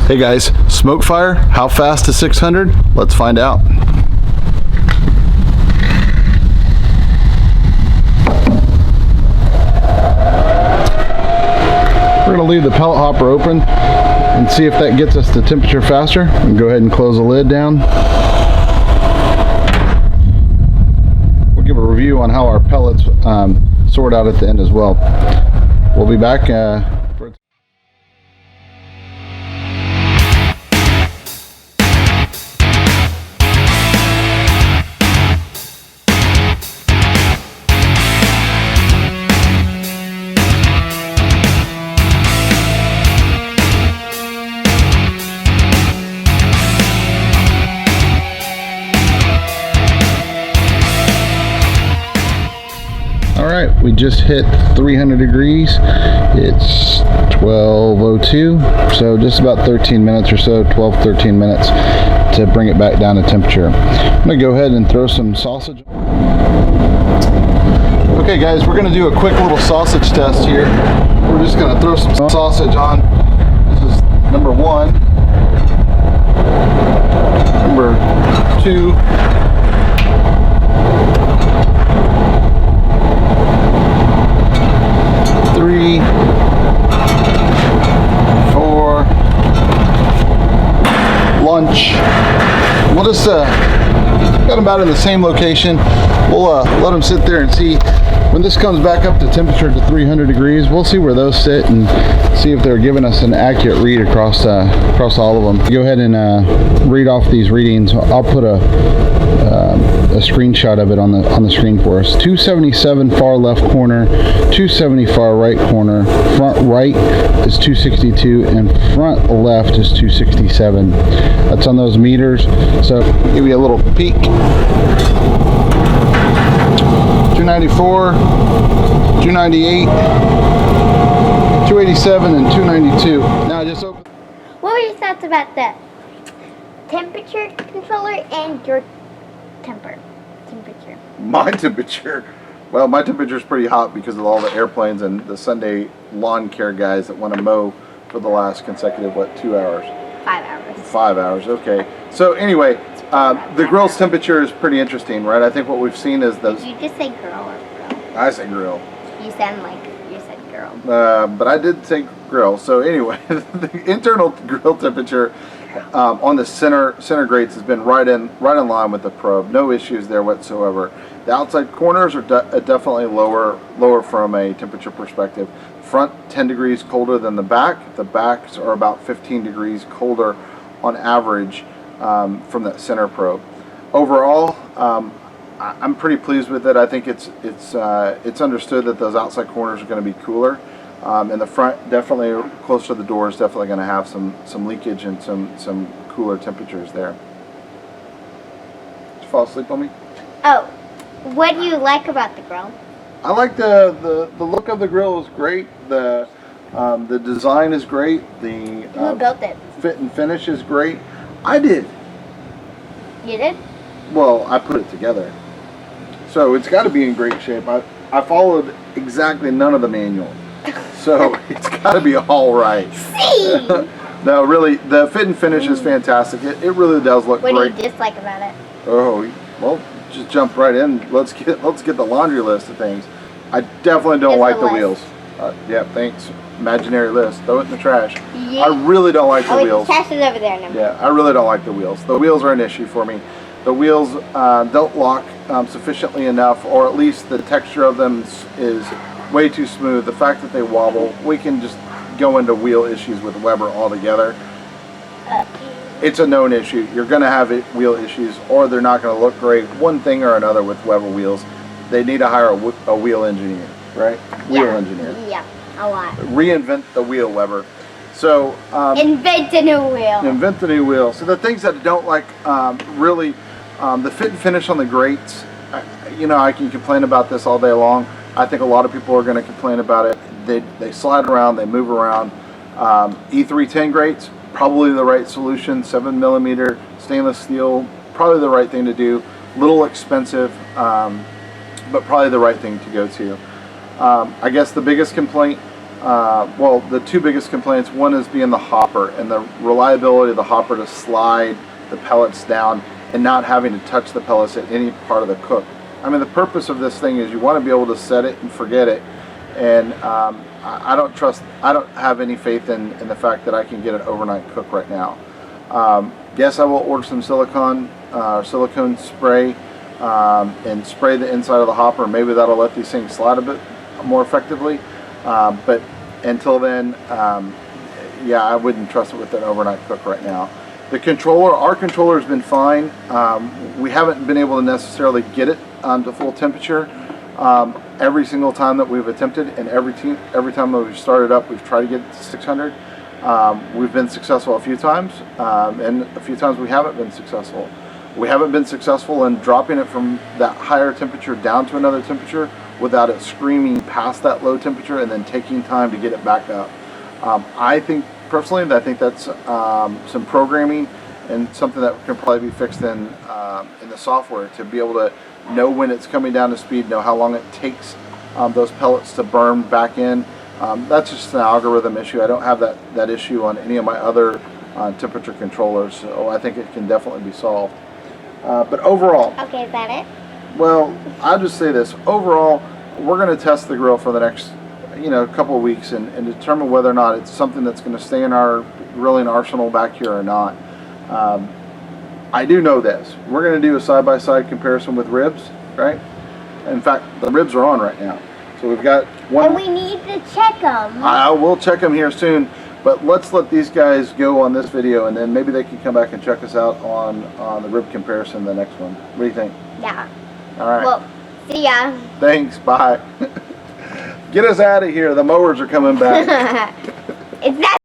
Hey guys, SmokeFire, how fast to 600? Let's find out. We're going to leave the pellet hopper open and see if that gets us the temperature faster. And go ahead and close the lid down. We'll give a review on how our pellets sort out at the end as well. We'll be back. Alright, we just hit 300 degrees. It's 12:02, so just about 13 minutes or so, 12-13 minutes to bring it back down to temperature. I'm going to go ahead and throw some sausage. Okay guys, we're going to do a quick little sausage test here. We're just going to throw some sausage on. This is number 1. Number 2. Lunch. We'll just got them about in the same location. We'll let them sit there and see when this comes back up to temperature to 300 degrees. We'll see where those sit and see if they're giving us an accurate read across all of them. Go ahead and read off these readings. I'll put a screenshot of it on the screen for us. 277 far left corner, 270 far right corner, front right is 262, and front left is 267. That's on those meters. So give you a little peek. 294, 298, 287, and 292. Now just open. What were your thoughts about the temperature controller and your temperature? My temperature? Well, my temperature is pretty hot because of all the airplanes and the Sunday lawn care guys that want to mow for the last consecutive, 2 hours? 5 hours. 5 hours, okay. So anyway, the grill's temperature is pretty interesting, right? I think what we've seen is the... Did you just say grill or grill? I said grill. You sound like you said girl. But I did say grill. So anyway, the internal grill temperature on the center grates has been right in line with the probe. No issues there whatsoever. The outside corners are definitely lower from a temperature perspective. Front 10 degrees colder than the back. The backs are about 15 degrees colder on average from that center probe. Overall, I'm pretty pleased with it. I think it's understood that those outside corners are going to be cooler. And the front, definitely close to the door, is definitely going to have some leakage and some cooler temperatures there. Did you fall asleep on me? Oh, what do you like about the grill? I like the look of the grill is great. The design is great. The Who built it? Fit and finish is great. I did. You did? Well, I put it together. So it's got to be in great shape. I followed exactly none of the manual. So it's got to be all right. See? No, really, the fit and finish is fantastic. It really does look great. What do you dislike about it? Oh, well, just jump right in. Let's get the laundry list of things. I definitely don't like the wheels. Yeah, thanks. Imaginary list. Throw it in the trash. Yeah. I really don't like the wheels. Trash is over there. Yeah, I really don't like the wheels. The wheels are an issue for me. The wheels don't lock sufficiently enough, or at least the texture of them is way too smooth. The fact that they wobble, we can just go into wheel issues with Weber altogether. It's a known issue. You're going to have wheel issues, or they're not going to look great. One thing or another with Weber wheels, they need to hire a wheel engineer, right? Wheel engineer. Yeah, a lot. Reinvent the wheel, Weber. So invent a new wheel. Invent the new wheel. So the things that I don't like, really, the fit and finish on the grates. I can complain about this all day long. I think a lot of people are going to complain about it. They slide around, they move around. E310 grates, probably the right solution. 7mm stainless steel, probably the right thing to do. Little expensive, but probably the right thing to go to. I guess the biggest complaint well, the two biggest complaints, one is being the hopper and the reliability of the hopper to slide the pellets down and not having to touch the pellets at any part of the cook. I mean, the purpose of this thing is you want to be able to set it and forget it, and I don't have any faith in the fact that I can get an overnight cook right now. Yes, I will order some silicone spray and spray the inside of the hopper. Maybe that'll let these things slide a bit more effectively. But until then, yeah, I wouldn't trust it with an overnight cook right now. The controller, our controller has been fine. We haven't been able to necessarily get it to full temperature every single time that we've attempted, and every time that we've started up, we've tried to get it to 600. We've been successful a few times, and a few times we haven't been successful. We haven't been successful in dropping it from that higher temperature down to another temperature without it screaming past that low temperature and then taking time to get it back up. I think personally, I think that's some programming and something that can probably be fixed in the software to be able to know when it's coming down to speed, know how long it takes those pellets to burn back in. That's just an algorithm issue. I don't have that issue on any of my other temperature controllers, so I think it can definitely be solved. But overall, Okay, is that it? well, I'll just say this. Overall, we're going to test the grill for the next, couple of weeks and determine whether or not it's something that's going to stay in our grilling arsenal back here or not. I do know this. We're going to do a side-by-side comparison with ribs, right? In fact, the ribs are on right now. So we've got one. And we need to check them. I will check them here soon, but let's let these guys go on this video, and then maybe they can come back and check us out on the rib comparison, the next one. What do you think? Yeah. All right. Well, see ya. Thanks. Bye. Get us out of here. The mowers are coming back. It's that